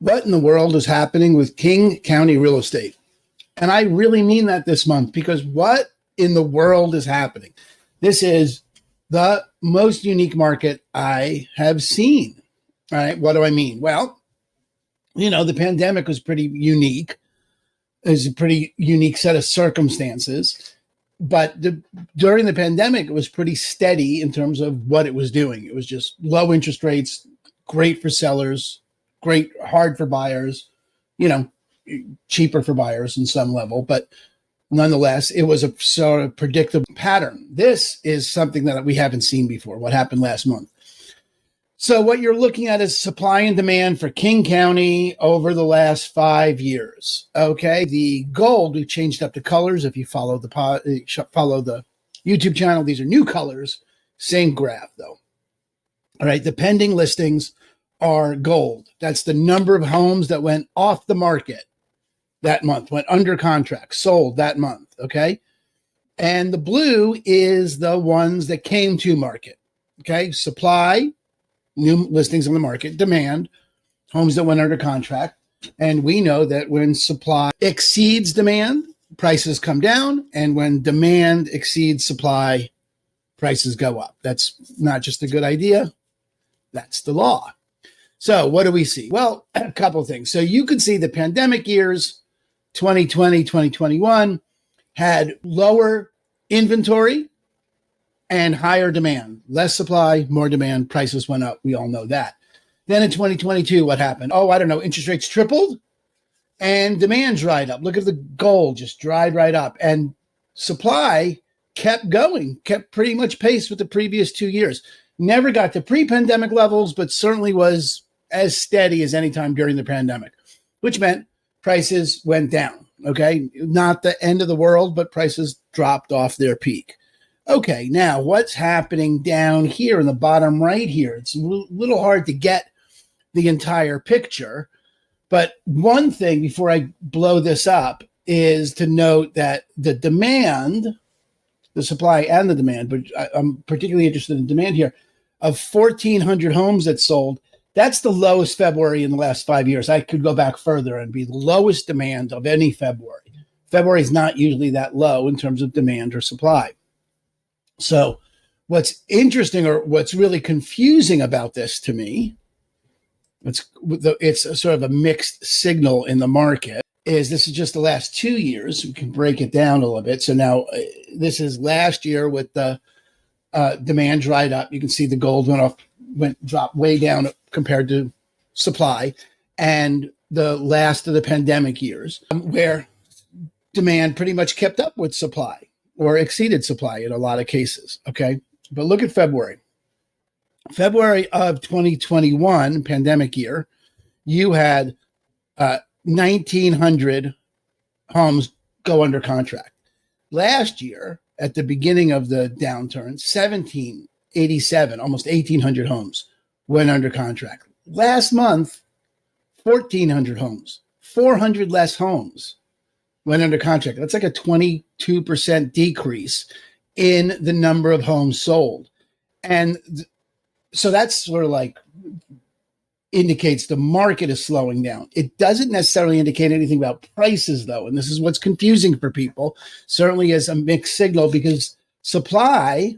What in the world is happening with King County real estate? And I really mean that this month, because what in the world is happening? This is the most unique market I have seen. All right. What do I mean? Well, the pandemic was pretty unique. It was a pretty unique set of circumstances. But during the pandemic, it was pretty steady in terms of what it was doing. It was just low interest rates, great for sellers, great, hard for buyers, cheaper for buyers in some level. But nonetheless, it was a sort of predictable pattern. This is something that we haven't seen before, what happened last month. So what you're looking at is supply and demand for King County over the last 5 years. Okay, the gold, we changed up the colors. If you follow the YouTube channel, these are new colors. Same graph though. All right, the pending listings are gold. That's the number of homes that went off the market that month, went under contract, sold that month. Okay, and the blue is the ones that came to market. Okay, supply, new listings on the market, demand, homes that went under contract. And we know that when supply exceeds demand, prices come down. And when demand exceeds supply, prices go up. That's not just a good idea. That's the law. So what do we see? Well, a couple of things. So you can see the pandemic years, 2020, 2021, had lower inventory and higher demand, less supply, more demand, prices went up. We all know that. Then in 2022, what happened? Oh, I don't know. Interest rates tripled and demand dried up. Look at the gold, just dried right up. And supply kept going, kept pretty much pace with the previous 2 years. Never got to pre-pandemic levels, but certainly was as steady as any time during the pandemic, which meant prices went down. Okay. Not the end of the world, but prices dropped off their peak. Okay, now what's happening down here in the bottom right here? It's a little hard to get the entire picture, but one thing before I blow this up is to note that the demand, the supply and the demand, but I'm particularly interested in demand here, of 1,400 homes that sold, that's the lowest February in the last 5 years. I could go back further and be the lowest demand of any February. February is not usually that low in terms of demand or supply. So what's interesting, or what's really confusing about this to me, it's a sort of a mixed signal in the market, is this is just the last 2 years. We can break it down a little bit. So now this is last year with the demand dried up. You can see the gold dropped way down compared to supply, and the last of the pandemic years where demand pretty much kept up with supply or exceeded supply in a lot of cases. Okay. But look at February. February of 2021, pandemic year, you had 1,900 homes go under contract. Last year, at the beginning of the downturn, 1,787, almost 1,800 homes went under contract. Last month, 1,400 homes, 400 less homes went under contract. That's like a 22% decrease in the number of homes sold. And so that's sort of like indicates the market is slowing down. It doesn't necessarily indicate anything about prices, though. And this is what's confusing for people, certainly as a mixed signal, because supply,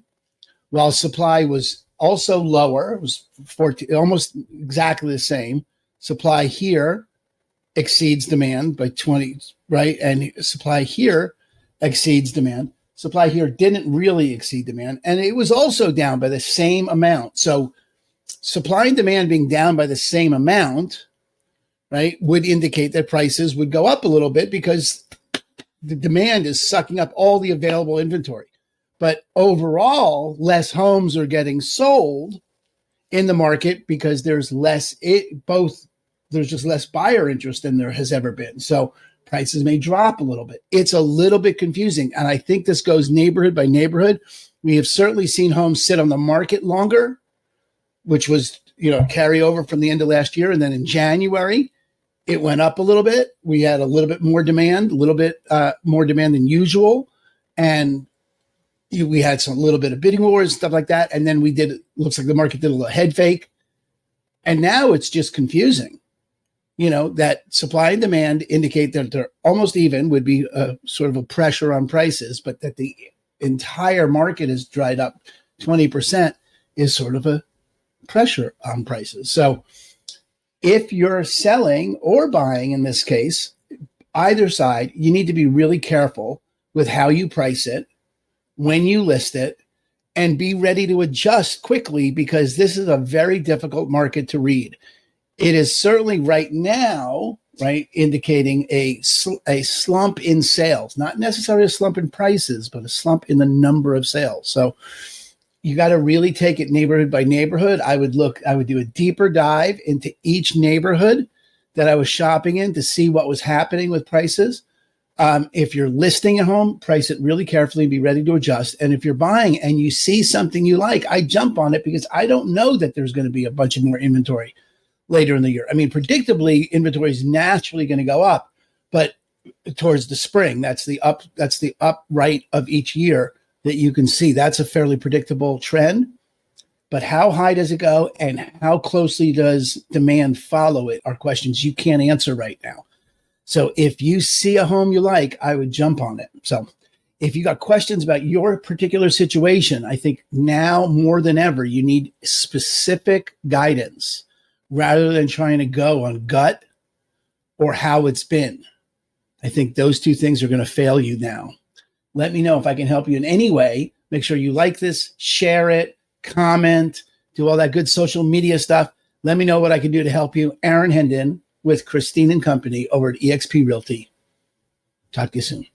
while supply was also lower, it was 14, almost exactly the same. Supply here exceeds demand by 20, right? And supply here exceeds demand. Supply here didn't really exceed demand. And it was also down by the same amount. So supply and demand being down by the same amount, right, would indicate that prices would go up a little bit because the demand is sucking up all the available inventory. But overall, less homes are getting sold in the market because there's just less buyer interest than there has ever been. So prices may drop a little bit. It's a little bit confusing. And I think this goes neighborhood by neighborhood. We have certainly seen homes sit on the market longer, which was, carry over from the end of last year. And then in January, it went up a little bit. We had a little bit more demand, more demand than usual. And we had a little bit of bidding wars and stuff like that. And then looks like the market did a little head fake. And now it's just confusing. that supply and demand indicate that they're almost even, would be a sort of a pressure on prices, but that the entire market is dried up 20% is sort of a pressure on prices. So if you're selling or buying, in this case, either side, you need to be really careful with how you price it, when you list it, and be ready to adjust quickly, because this is a very difficult market to read. It is certainly right now, right, indicating a slump in sales, not necessarily a slump in prices, but a slump in the number of sales. So you got to really take it neighborhood by neighborhood. I would do a deeper dive into each neighborhood that I was shopping in to see what was happening with prices. If you're listing a home, price it really carefully and be ready to adjust. And if you're buying and you see something you like, I jump on it, because I don't know that there's going to be a bunch of more inventory later in the year. I mean, predictably, inventory is naturally going to go up, but towards the spring, that's the upright of each year that you can see. That's a fairly predictable trend. But how high does it go and how closely does demand follow it are questions you can't answer right now. So if you see a home you like, I would jump on it. So if you got questions about your particular situation, I think now more than ever, you need specific guidance rather than trying to go on gut or how it's been. I think those two things are going to fail you now. Let me know if I can help you in any way. Make sure you like this, share it, comment, do all that good social media stuff. Let me know what I can do to help you. Aaron Hendon with Christine and Company over at eXp Realty. Talk to you soon.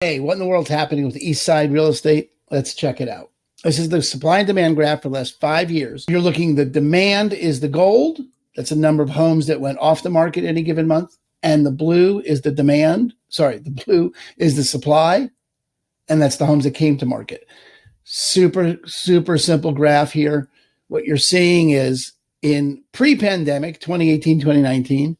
Hey, what in the world's happening with East Side real estate? Let's check it out. This is the supply and demand graph for the last 5 years. You're looking, the demand is the gold. That's the number of homes that went off the market any given month. And the blue is the demand. Sorry, the blue is the supply. And that's the homes that came to market. Super, super simple graph here. What you're seeing is in pre-pandemic, 2018, 2019,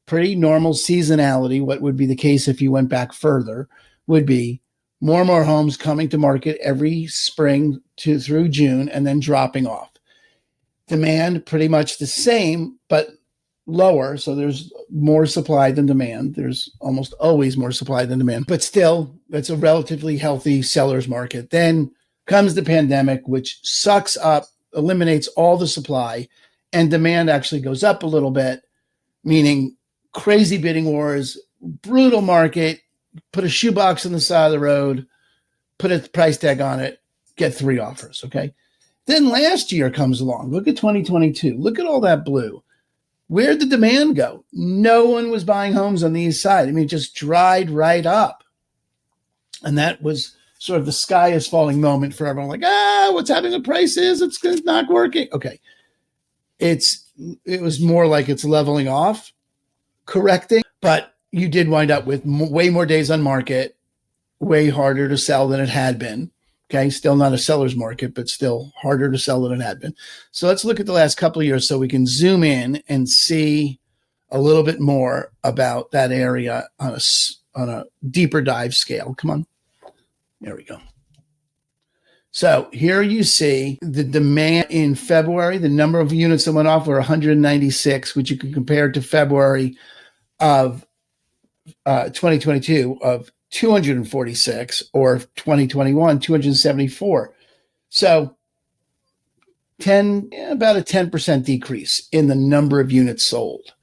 pretty normal seasonality. What would be the case if you went back further would be more and more homes coming to market every spring through June and then dropping off. Demand pretty much the same, but lower. So there's more supply than demand. There's almost always more supply than demand, but still it's a relatively healthy seller's market. Then comes the pandemic, which sucks up, eliminates all the supply, and demand actually goes up a little bit, meaning crazy bidding wars, brutal market, put a shoebox on the side of the road, put a price tag on it, get 3 offers, okay? Then last year comes along. Look at 2022. Look at all that blue. Where'd the demand go? No one was buying homes on the east side. I mean, it just dried right up. And that was sort of the sky is falling moment for everyone. Like, what's happening with prices? It's not working. Okay. It was more like it's leveling off, correcting, but you did wind up with way more days on market, way harder to sell than it had been. Okay, still not a seller's market, but still harder to sell than it had been. So let's look at the last couple of years so we can zoom in and see a little bit more about that area on a deeper dive scale. Come on. There we go. So here you see the demand in February. The number of units that went off were 196, which you can compare to February of 2022 of 246, or 2021, 274. So about a 10% decrease in the number of units sold,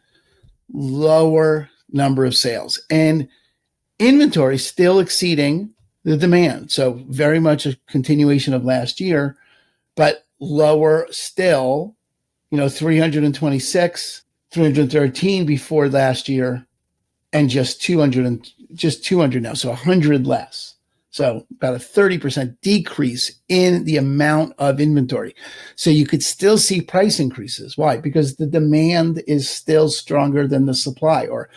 lower number of sales, and inventory still exceeding the demand. So very much a continuation of last year, but lower still, 326, 313 before last year, and just 200 now. So 100 less. So about a 30% decrease in the amount of inventory. So you could still see price increases. Why? Because the demand is still stronger than the supply, or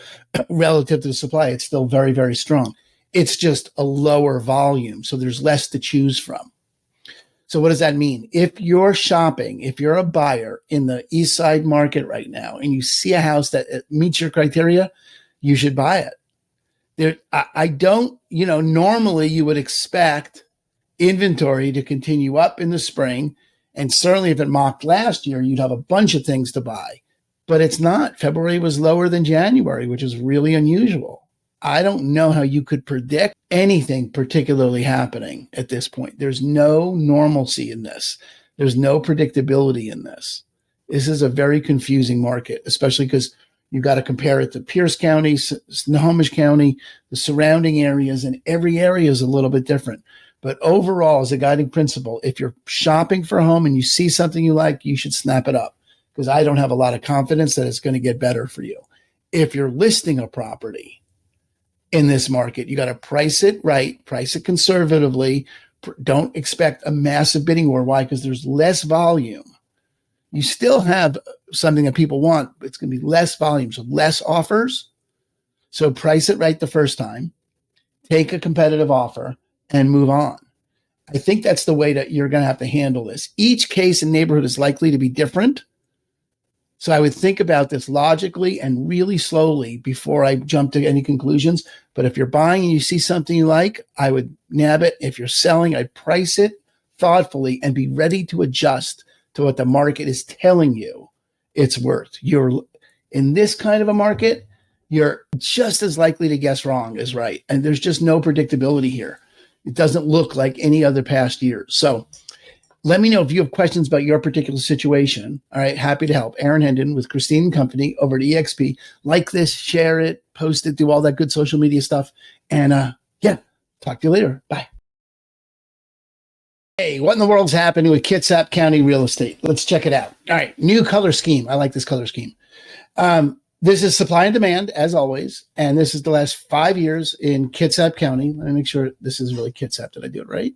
relative to the supply, it's still very, very strong. It's just a lower volume. So there's less to choose from. So what does that mean? If you're shopping, if you're a buyer in the East Side market right now, and you see a house that meets your criteria, you should buy it. I don't, normally you would expect inventory to continue up in the spring. And certainly if it mocked last year, you'd have a bunch of things to buy. but it's not. February was lower than January, which is really unusual. I don't know how you could predict anything particularly happening at this point. There's no normalcy in this. There's no predictability in this. This is a very confusing market, especially because you've got to compare it to Pierce County, Snohomish County, the surrounding areas, and every area is a little bit different. But overall, as a guiding principle, if you're shopping for a home and you see something you like, you should snap it up, because I don't have a lot of confidence that it's going to get better for you. If you're listing a property in this market, you got to price it right, price it conservatively. Don't expect a massive bidding war. Why? Because there's less volume. You still have something that people want, but it's going to be less volume, so less offers. So price it right the first time, take a competitive offer, and move on. I think that's the way that you're going to have to handle this. Each case and neighborhood is likely to be different. So I would think about this logically and really slowly before I jump to any conclusions. But if you're buying and you see something you like, I would nab it. If you're selling, I'd price it thoughtfully and be ready to adjust to what the market is telling you it's worth. You're in this kind of a market, you're just as likely to guess wrong as right. And there's just no predictability here. It doesn't look like any other past years. So let me know if you have questions about your particular situation. All right, happy to help. Aaron Hendon with Christine and Company over at EXP. Like this, share it, post it, do all that good social media stuff. And yeah, talk to you later. Bye. Hey, what in the world's happening with Kitsap County real estate? Let's check it out. All right, new color scheme. I like this color scheme. This is supply and demand, as always, and this is the last 5 years in Kitsap County. Let me make sure this is really Kitsap. Did I do it right?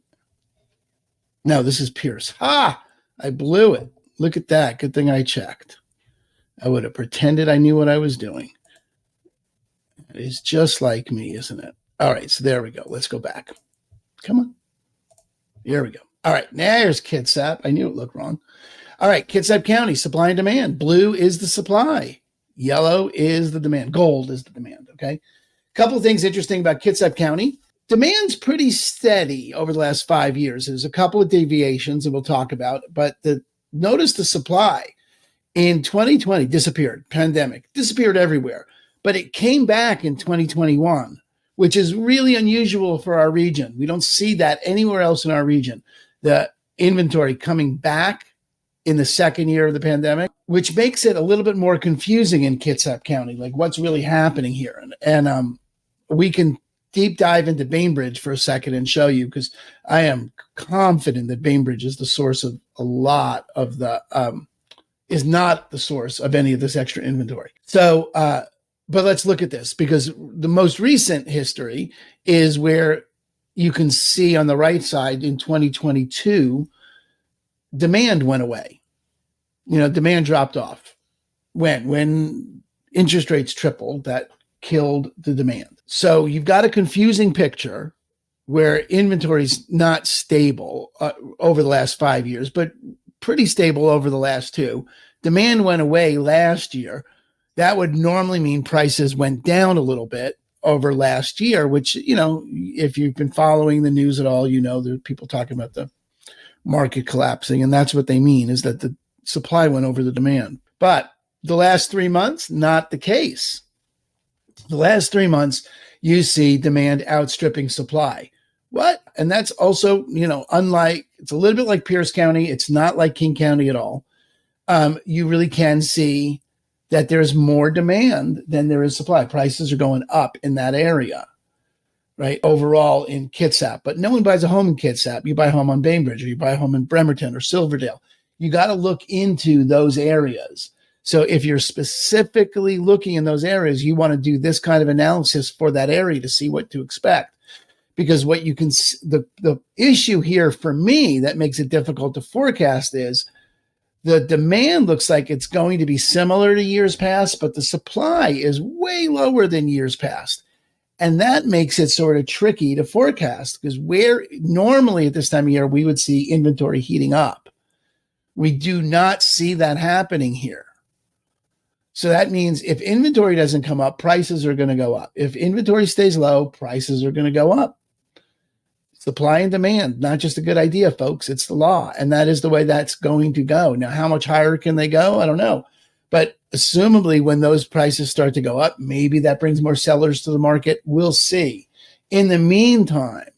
No, this is Pierce. I blew it. Look at that. Good thing I checked. I would have pretended I knew what I was doing. It is just like me, isn't it? All right, so there we go. Let's go back. Come on. Here we go. All right, there's Kitsap. I knew it looked wrong. All right, Kitsap County, supply and demand. Blue is the supply. Yellow is the demand. Gold is the demand, okay? Couple of things interesting about Kitsap County. Demand's pretty steady over the last 5 years. There's a couple of deviations that we'll talk about, but notice the supply in 2020 disappeared. Pandemic disappeared everywhere, but it came back in 2021, which is really unusual for our region. We don't see that anywhere else in our region. The inventory coming back in the second year of the pandemic, which makes it a little bit more confusing in Kitsap County, like what's really happening here. And we can deep dive into Bainbridge for a second and show you, because I am confident that Bainbridge is the source of a lot of the, is not the source of any of this extra inventory. So, but let's look at this, because the most recent history is where you can see on the right side in 2022, demand went away. You know, demand dropped off. When interest rates tripled, that killed the demand. So you've got a confusing picture where inventory's not stable over the last 5 years, but pretty stable over the last 2. Demand went away last year. That would normally mean prices went down a little bit over last year, which, you know, if you've been following the news at all, you know, there are people talking about the market collapsing, and that's what they mean, is that the supply went over the demand. But the last 3 months, not the case. The last 3 months, you see demand outstripping supply. What? And that's also, you know, unlike, it's a little bit like Pierce County. It's not like King County at all. You really can see that there's more demand than there is supply. Prices are going up in that area, right? Overall in Kitsap, but no one buys a home in Kitsap. You buy a home on Bainbridge, or you buy a home in Bremerton or Silverdale. You got to look into those areas. So if you're specifically looking in those areas, you want to do this kind of analysis for that area to see what to expect. Because what you can, the issue here for me that makes it difficult to forecast is the demand looks like it's going to be similar to years past, but the supply is way lower than years past. And that makes it sort of tricky to forecast, because where normally at this time of year, we would see inventory heating up. We do not see that happening here. So that means if inventory doesn't come up, prices are going to go up. If inventory stays low, prices are going to go up. Supply and demand, not just a good idea, folks. It's the law. And that is the way that's going to go. Now, how much higher can they go? I don't know. But assumably when those prices start to go up, maybe that brings more sellers to the market. We'll see. In the meantime,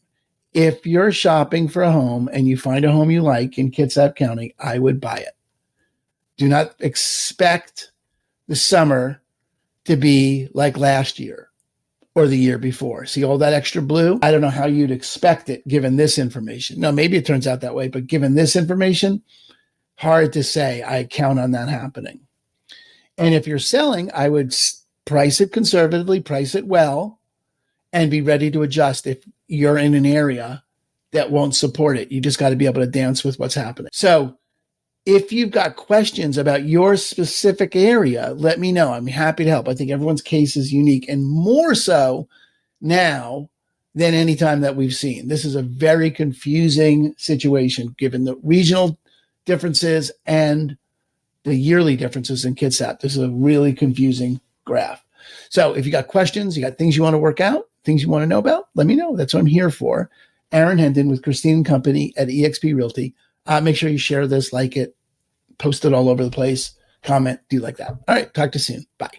if you're shopping for a home and you find a home you like in Kitsap County, I would buy it. Do not expect the summer to be like last year or the year before. See all that extra blue? I don't know how you'd expect it given this information. No, maybe it turns out that way, but given this information, hard to say I count on that happening. And if you're selling, I would price it conservatively, price it well, and be ready to adjust if you're in an area that won't support it. You just got to be able to dance with what's happening. So if you've got questions about your specific area, let me know. I'm happy to help. I think everyone's case is unique and more so now than any time that we've seen. This is a very confusing situation given the regional differences and the yearly differences in Kitsap. This is a really confusing graph. So if you got questions, you got things you want to work out, things you want to know about, let me know. That's what I'm here for. Aaron Hendon with Christine and Company at eXp Realty. Make sure you share this, like it, post it all over the place, comment, do like that. All right, talk to you soon. Bye.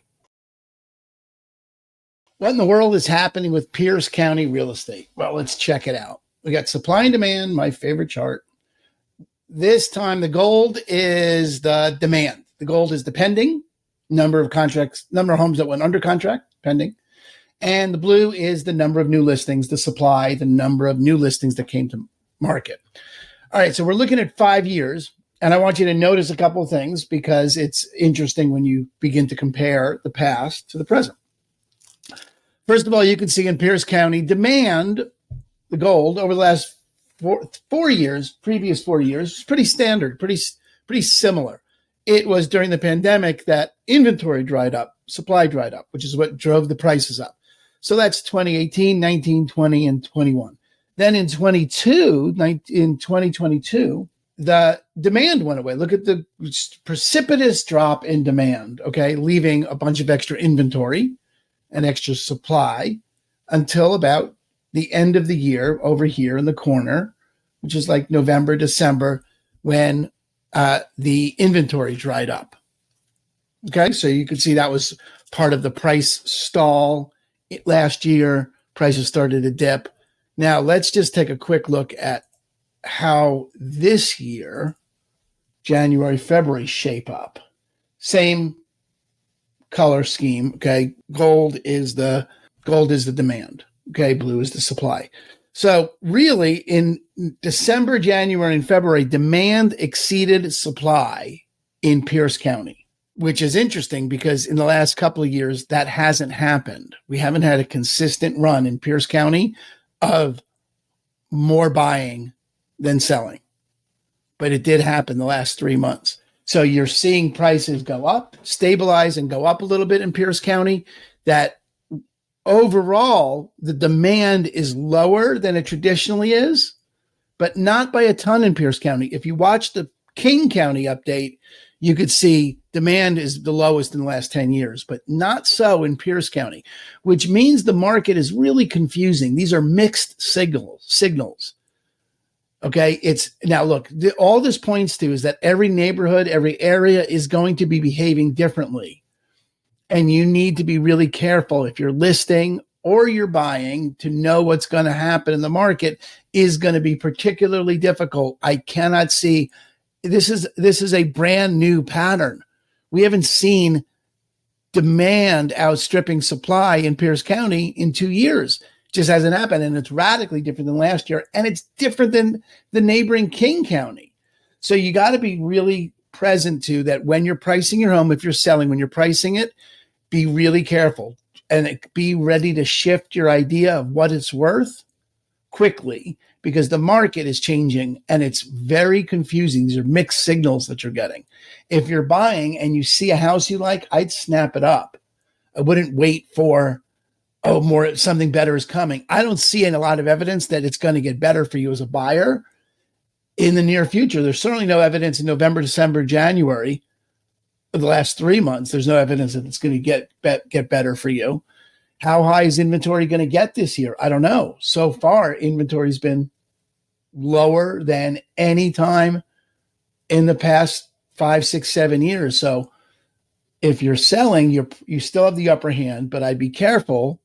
What in the world is happening with Pierce County real estate? Well, let's check it out. We got supply and demand, my favorite chart. This time the gold is the demand. The gold is the pending, number of contracts, number of homes that went under contract, pending. And the blue is the number of new listings, the supply, the number of new listings that came to market. All right, so we're looking at 5 years, and I want you to notice a couple of things because it's interesting when you begin to compare the past to the present. First of all, you can see in Pierce County, demand, the gold, over the last four years, previous 4 years, is pretty standard, pretty similar. It was during the pandemic that inventory dried up, supply dried up, which is what drove the prices up. So that's 2018, 19, 20, and 21. Then in 2022, the demand went away. Look at the precipitous drop in demand, okay, leaving a bunch of extra inventory and extra supply until about the end of the year over here in the corner, which is like November, December, when the inventory dried up. Okay, so you can see that was part of the price stall last year. Prices started to dip. Now, let's just take a quick look at how this year, January, February, shape up. Same color scheme, okay? Gold is the demand, okay? Blue is the supply. So really, in December, January, and February, demand exceeded supply in Pierce County, which is interesting because in the last couple of years, that hasn't happened. We haven't had a consistent run in Pierce County of more buying than selling. But it did happen the last 3 months. So you're seeing prices go up, stabilize, and go up a little bit in Pierce County. That overall, the demand is lower than it traditionally is, but not by a ton in Pierce County. If you watch the King County update, you could see demand is the lowest in the last 10 years, but not so in Pierce County, which means the market is really confusing. These are mixed signals. Okay, it's now look, all this points to is that every neighborhood, every area is going to be behaving differently. And you need to be really careful if you're listing or you're buying to know what's going to happen in the market is going to be particularly difficult. I cannot see this is a brand new pattern. We haven't seen demand outstripping supply in Pierce County in 2 years. Just hasn't happened, and it's radically different than last year, and it's different than the neighboring King County. So you got to be really present to that when you're pricing your home, if you're selling, when you're pricing it, be really careful and be ready to shift your idea of what it's worth quickly because the market is changing and it's very confusing. These are mixed signals that you're getting. If you're buying and you see a house you like, I'd snap it up. I wouldn't wait for something better is coming. I don't see a lot of evidence that it's going to get better for you as a buyer in the near future. There's certainly no evidence in November, December, January, the last 3 months. There's no evidence that it's going to get better for you. How high is inventory going to get this year? I don't know. So far, inventory's been lower than any time in the past 5, 6, 7 years. So If you're selling, you still have the upper hand, but I'd be careful.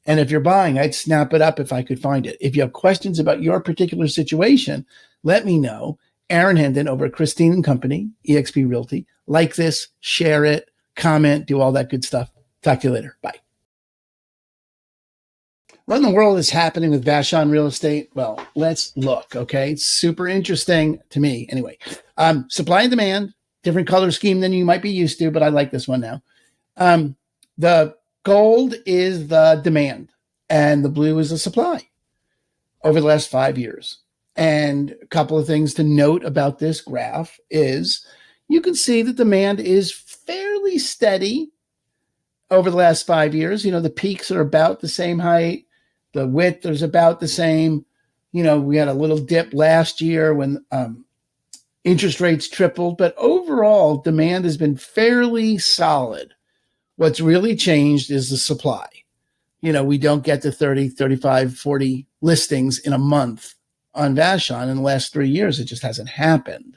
And if you're buying, I'd snap it up if I could find it. If you have questions about your particular situation, let me know. Aaron Hendon over at Christine and Company, eXp Realty. Like this, share it, comment, do all that good stuff. Talk to you later. Bye. What in the world is happening with Vashon Real Estate? Well, let's look, okay? It's super interesting to me. Anyway, supply and demand, different color scheme than you might be used to, but I like this one now. The gold is the demand, and the blue is the supply over the last 5 years. And a couple of things to note about this graph is you can see the demand is fairly steady over the last 5 years. You know, the peaks are about the same height. The width is about the same. You know, we had a little dip last year when interest rates tripled, but overall demand has been fairly solid. What's really changed is the supply. You know, we don't get to 30, 35, 40 listings in a month on Vashon in the last 3 years. It just hasn't happened.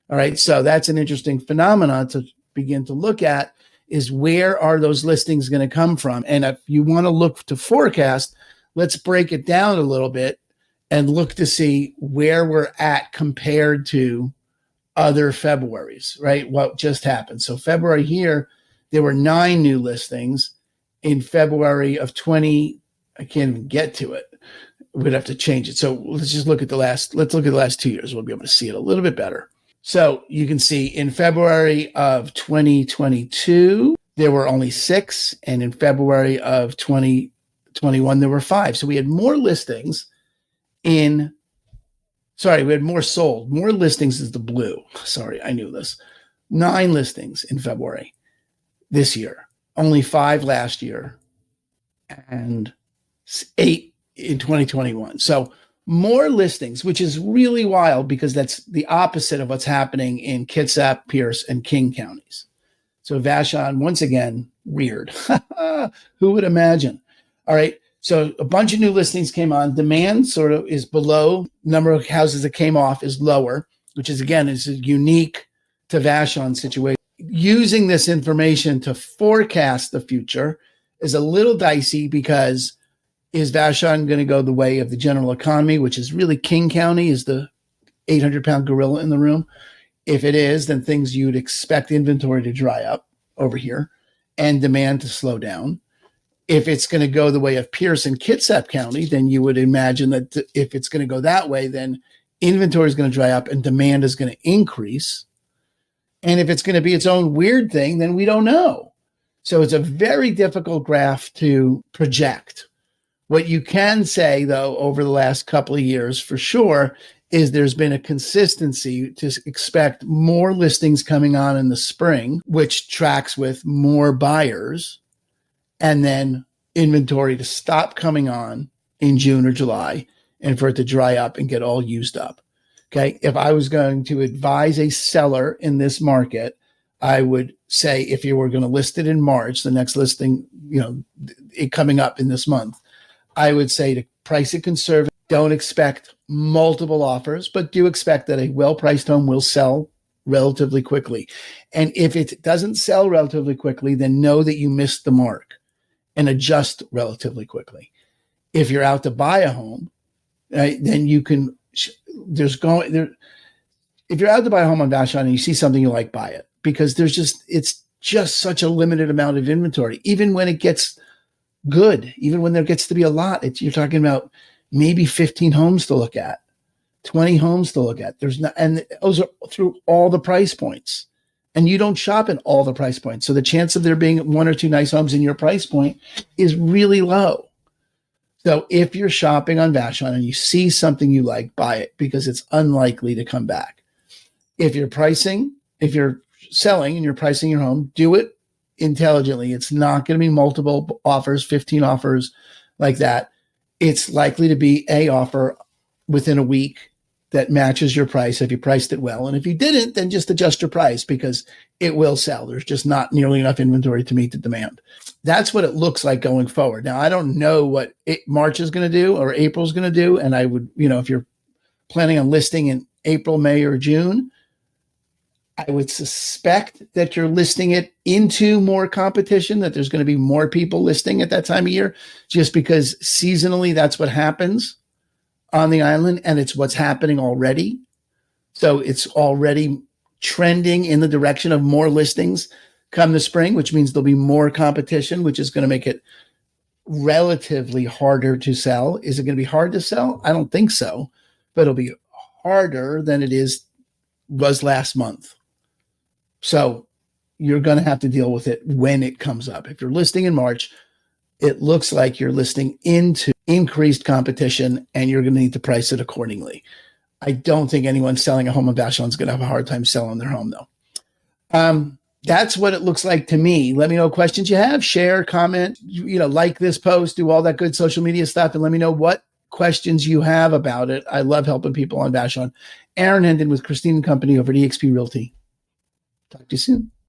All right. So that's an interesting phenomenon to begin to look at, is where are those listings going to come from? And if you want to look to forecast, let's break it down a little bit and look to see where we're at compared to other Februaries, right? What just happened. So February here, there were 9 new listings. In February of 20, I can't even get to it. We'd have to change it. So let's look at the last 2 years. We'll be able to see it a little bit better. So you can see in February of 2022, there were only 6. And in February of 2021, there were 5. So we had more listings we had more sold. More listings is the blue. Sorry, I knew this. 9 listings in February this year. Only 5 last year. And 8 in 2021. So more listings, which is really wild because that's the opposite of what's happening in Kitsap, Pierce, and King counties. So Vashon, once again, weird. Who would imagine? All right. So a bunch of new listings came on. Demand sort of is below. Number of houses that came off is lower, which is, again, is unique to Vashon situation. Using this information to forecast the future is a little dicey because is Vashon going to go the way of the general economy, which is really King County is the 800-pound gorilla in the room? If it is, then things you'd expect inventory to dry up over here and demand to slow down. If it's going to go the way of Pierce and Kitsap County, then you would imagine that if it's going to go that way, then inventory is going to dry up and demand is going to increase. And if it's going to be its own weird thing, then we don't know. So it's a very difficult graph to project. What you can say, though, over the last couple of years for sure, is there's been a consistency to expect more listings coming on in the spring, which tracks with more buyers, and then inventory to stop coming on in June or July and for it to dry up and get all used up. Okay. If I was going to advise a seller in this market, I would say if you were going to list it in March, the next listing, it coming up in this month, I would say to price it conservative. Don't expect multiple offers, but do expect that a well-priced home will sell relatively quickly. And if it doesn't sell relatively quickly, then know that you missed the mark and adjust relatively quickly. If you're out to buy a home, right, then you can, if you're out to buy a home on Vashon and you see something you like, buy it, because it's just such a limited amount of inventory. Even when it gets good, even when there gets to be a lot, you're talking about maybe 15 homes to look at, 20 homes to look at. And those are through all the price points. And you don't shop in all the price points. So the chance of there being 1 or 2 nice homes in your price point is really low. So if you're shopping on Vashon and you see something you like, buy it, because it's unlikely to come back. If you're selling and you're pricing your home, do it intelligently. It's not going to be multiple offers, 15 offers like that. It's likely to be a offer within a week that matches your price if you priced it well. And if you didn't, then just adjust your price because it will sell. There's just not nearly enough inventory to meet the demand. That's what it looks like going forward. Now, I don't know what March is going to do or April is going to do. And I would, if you're planning on listing in April, May, or June, I would suspect that you're listing it into more competition, that there's going to be more people listing at that time of year, just because seasonally that's what happens on the island, and it's what's happening already. So it's already trending in the direction of more listings come the spring, which means there'll be more competition, which is going to make it relatively harder to sell. Is it going to be hard to sell? I don't think so, but it'll be harder than it was last month. So you're going to have to deal with it when it comes up. If you're listing in March, it looks like you're listing into increased competition, and you're going to need to price it accordingly. I don't think anyone selling a home in Vashon is going to have a hard time selling their home, though. That's what it looks like to me. Let me know questions you have, share, comment, like this post, do all that good social media stuff, and let me know what questions you have about it. I love helping people on Vashon. Aaron Hendon with Christine & Company over at eXp Realty. Talk to you soon.